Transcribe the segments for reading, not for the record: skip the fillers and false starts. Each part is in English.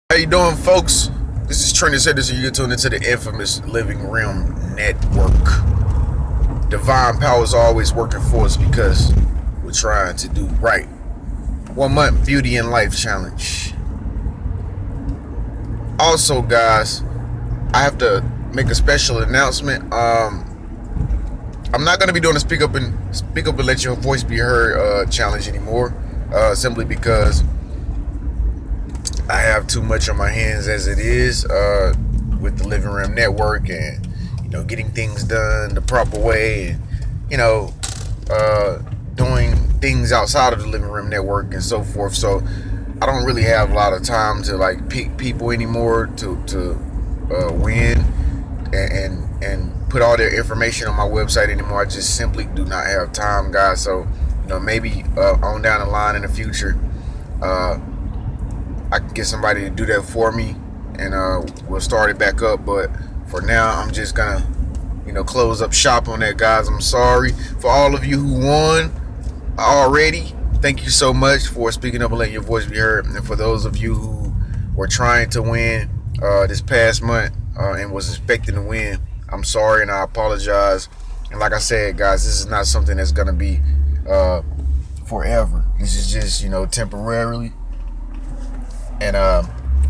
How you doing, folks? This is Trenius here. This is you tuned into the infamous Living Room Network. Divine power is always working for us because we're trying to do right. 1 month beauty and life challenge. Also, guys, I have to make a special announcement. I'm not gonna be doing a speak up and let your voice be heard challenge anymore. Simply because I have too much on my hands as it is with the Living Room Network and getting things done the proper way and doing things outside of the Living Room Network and so forth. So I don't really have a lot of time to pick people anymore to win and put all their information on my website anymore. I just simply do not have time, guys. So maybe on down the line in the future, I can get somebody to do that for me, and we'll start it back up. But for now, I'm just gonna, close up shop on that, guys. I'm sorry for all of you who won already. Thank you so much for speaking up and letting your voice be heard. And for those of you who were trying to win this past month and was expecting to win, I'm sorry and I apologize. And like I said, guys, this is not something that's gonna be forever. This is just, temporarily. And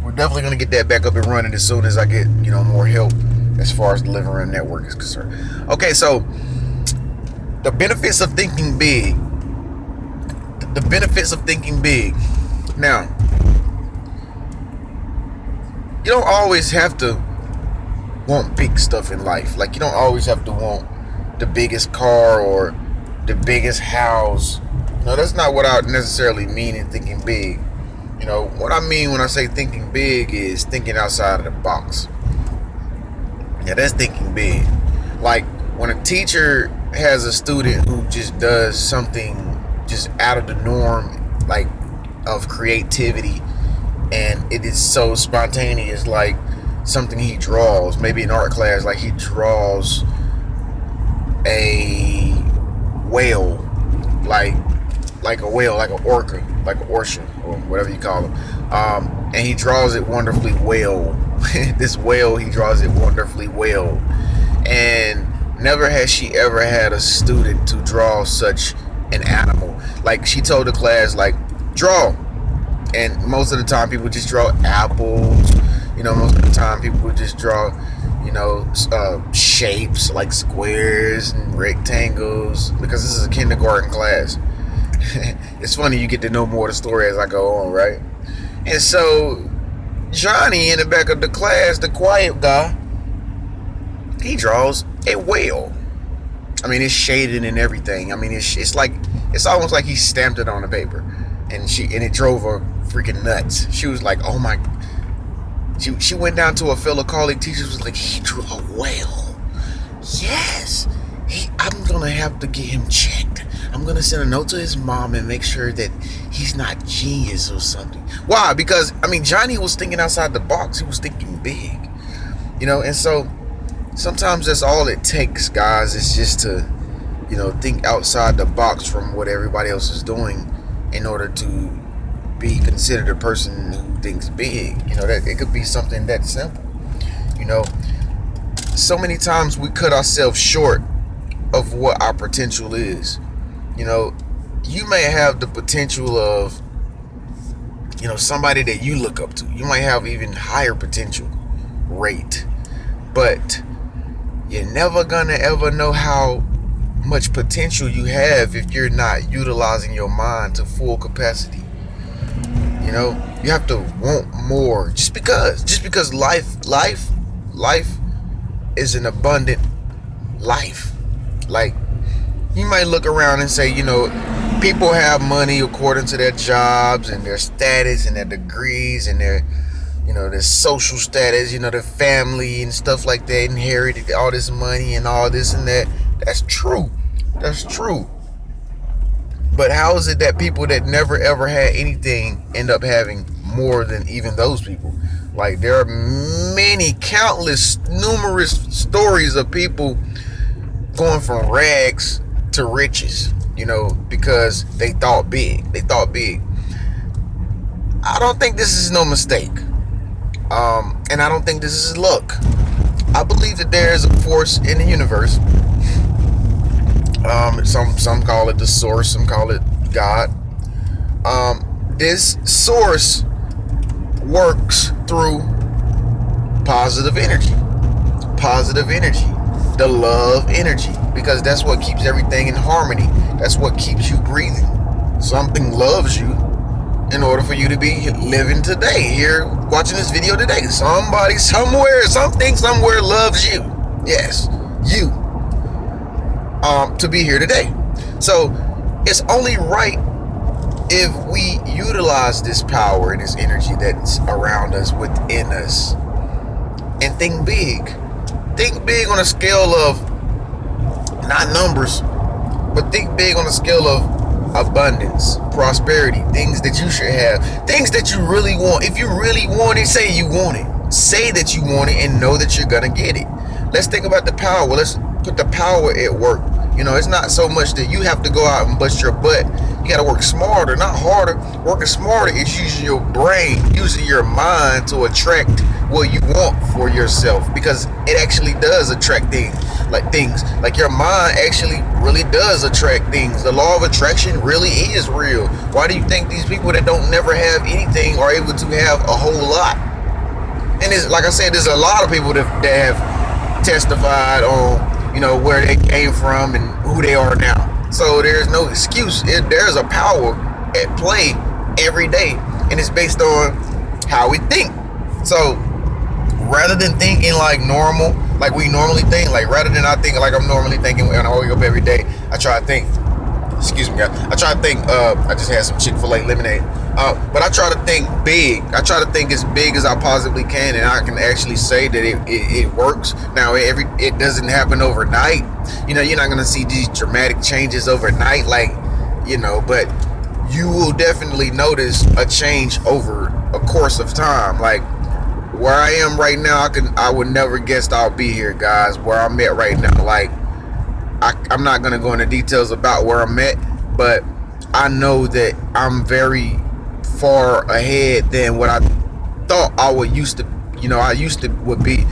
we're definitely going to get that back up and running as soon as I get, more help as far as the Living Room Network is concerned. Okay, so the benefits of thinking big. The benefits of thinking big. Now, you don't always have to want big stuff in life. Like, you don't always have to want the biggest car or the biggest house. No, that's not what I necessarily mean in thinking big. What I mean when I say thinking big is thinking outside of the box. Yeah, that's thinking big. Like when a teacher has a student who just does something just out of the norm, like of creativity, and it is so spontaneous, like something he draws, maybe in art class, like he draws a whale, like a whale, like an orca, like an orca, or whatever you call them. And he draws it wonderfully well. This whale, he draws it wonderfully well. And never has she ever had a student to draw such an animal. Like, she told the class, draw. And most of the time, people just draw apples. Most of the time, people would just draw, shapes like squares and rectangles, because this is a kindergarten class. It's funny, you get to know more of the story as I go on, right? And so Johnny in the back of the class, the quiet guy, he draws a whale. I mean, it's shaded and everything. I mean, it's almost like he stamped it on the paper, and it drove her freaking nuts. She was like, "Oh my!" She went down to a fellow colleague teacher, was like, "He drew a whale." Yes, I'm gonna have to get him checked. I'm gonna send a note to his mom and make sure that he's not genius or something. Why? Because Johnny was thinking outside the box. He was thinking big, And so sometimes that's all it takes, guys. Is just to, think outside the box from what everybody else is doing in order to be considered a person who thinks big. That it could be something that simple. So many times we cut ourselves short of what our potential is. You may have the potential of, somebody that you look up to. You might have even higher potential rate, but you're never gonna ever know how much potential you have if you're not utilizing your mind to full capacity. You have to want more, just because life is an abundant life. Like, you might look around and say, people have money according to their jobs and their status and their degrees and their social status, their family and stuff like that, inherited all this money and all this and that. That's true. But how is it that people that never ever had anything end up having more than even those people? Like, there are numerous stories of people going from rags to riches, because they thought big. I don't think this is no mistake. And I don't think this is luck. I believe that there is a force in the universe. Some call it the source, some call it God. This source works through positive energy, the love energy, because that's what keeps everything in harmony. That's what keeps you breathing. Something loves you in order for you to be living today, here watching this video today. Somebody, somewhere, something, somewhere loves you. Yes, you. To be here today. So it's only right if we utilize this power and this energy that's around us, within us, and think big. Think big on a scale of not numbers, but think big on a scale of abundance, prosperity, things that you should have, things that you really want. If you really want it, say you want it. Say that you want it and know that you're gonna get it. Let's think about the power. Let's put the power at work. You know, it's not so much that you have to go out and bust your butt. You got to work smarter, not harder. Working smarter is using your brain, using your mind to attract what you want for yourself, because it actually does attract things. Like your mind actually really does attract things. The law of attraction really is real. Why do you think these people that don't never have anything are able to have a whole lot? And it's, like I said, there's a lot of people that have testified on, you know, where they came from and who they are now. So there's no excuse. There's a power at play every day, and it's based on how we think. So rather than thinking like normal, like we normally think, like rather than I think like I'm normally thinking when I wake up every day, I try to think, excuse me guys, I try to think, I just had some Chick-fil-A lemonade, but I try to think big. I try to think as big as I possibly can, and I can actually say that it works. Now it doesn't happen overnight. You know, you're not gonna see these dramatic changes overnight, like, you know, but you will definitely notice a change over a course of time. Like where I am right now, I would never guess I'll be here, guys. Where I'm at right now, like I'm not gonna go into details about where I'm at, but I know that I'm very far ahead than what I thought I would used to. You know, I used to would be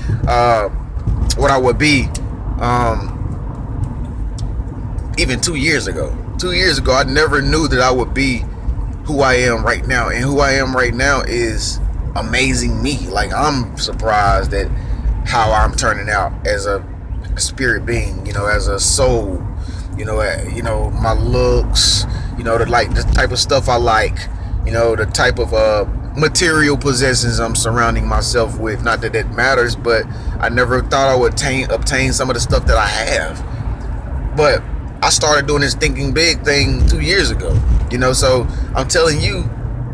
what I would be even 2 years ago. 2 years ago, I never knew that I would be who I am right now, and who I am right now is amazing me. Like I'm surprised at how I'm turning out as a spirit being, you know, as a soul, you know, my looks, you know, the type of stuff I like, you know, the type of material possessions I'm surrounding myself with. Not that it matters, but I never thought I would obtain some of the stuff that I have. But I started doing this thinking big thing 2 years ago, you know, so I'm telling you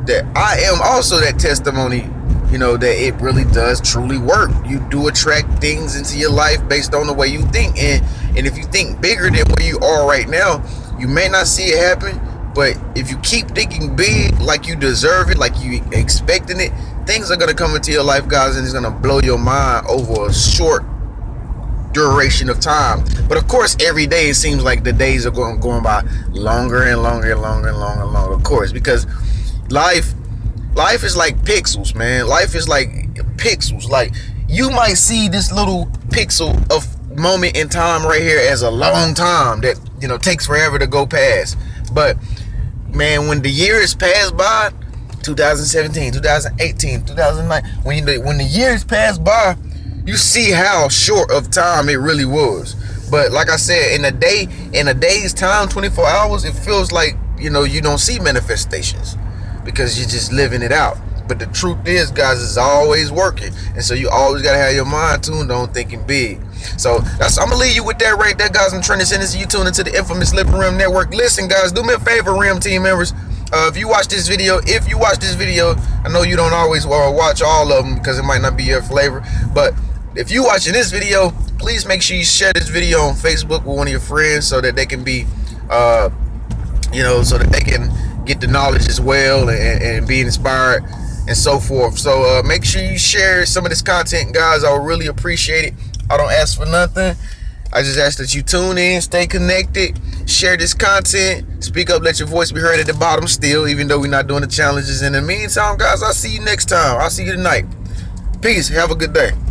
that I am also that testimony, you know, that it really does truly work. You do attract things into your life based on the way you think, and if you think bigger than where you are right now, you may not see it happen, but if you keep thinking big, like you deserve it, like you expecting it, things are going to come into your life, guys, and it's going to blow your mind over a short duration of time. But of course, every day it seems like the days are going by longer and longer and longer and longer and longer, of course, because life is like pixels, man. Life is like pixels. Like you might see this little pixel of moment in time right here as a long time that, you know, takes forever to go past. But man, when the years pass by, 2017, 2018, 2009, when the years pass by, you see how short of time it really was. But like I said, in a day's time, 24 hours, it feels like, you know, you don't see manifestations because you're just living it out. But the truth is, guys, it's always working, and so you always gotta have your mind tuned on thinking big. So I'm gonna leave you with that right there, guys. I'm Trenius, and you tune into the infamous Living Rim Network. Listen, guys, do me a favor, Rim team members. If you watch this video, I know you don't always watch all of them because it might not be your flavor, but if you watching this video, please make sure you share this video on Facebook with one of your friends so that they can be, you know, so that they can get the knowledge as well and be inspired and so forth. So make sure you share some of this content, guys. I would really appreciate it. I don't ask for nothing. I just ask that you tune in, stay connected, share this content, speak up, let your voice be heard at the bottom still, even though we're not doing the challenges. In the meantime, guys, I'll see you next time. I'll see you tonight. Peace. Have a good day.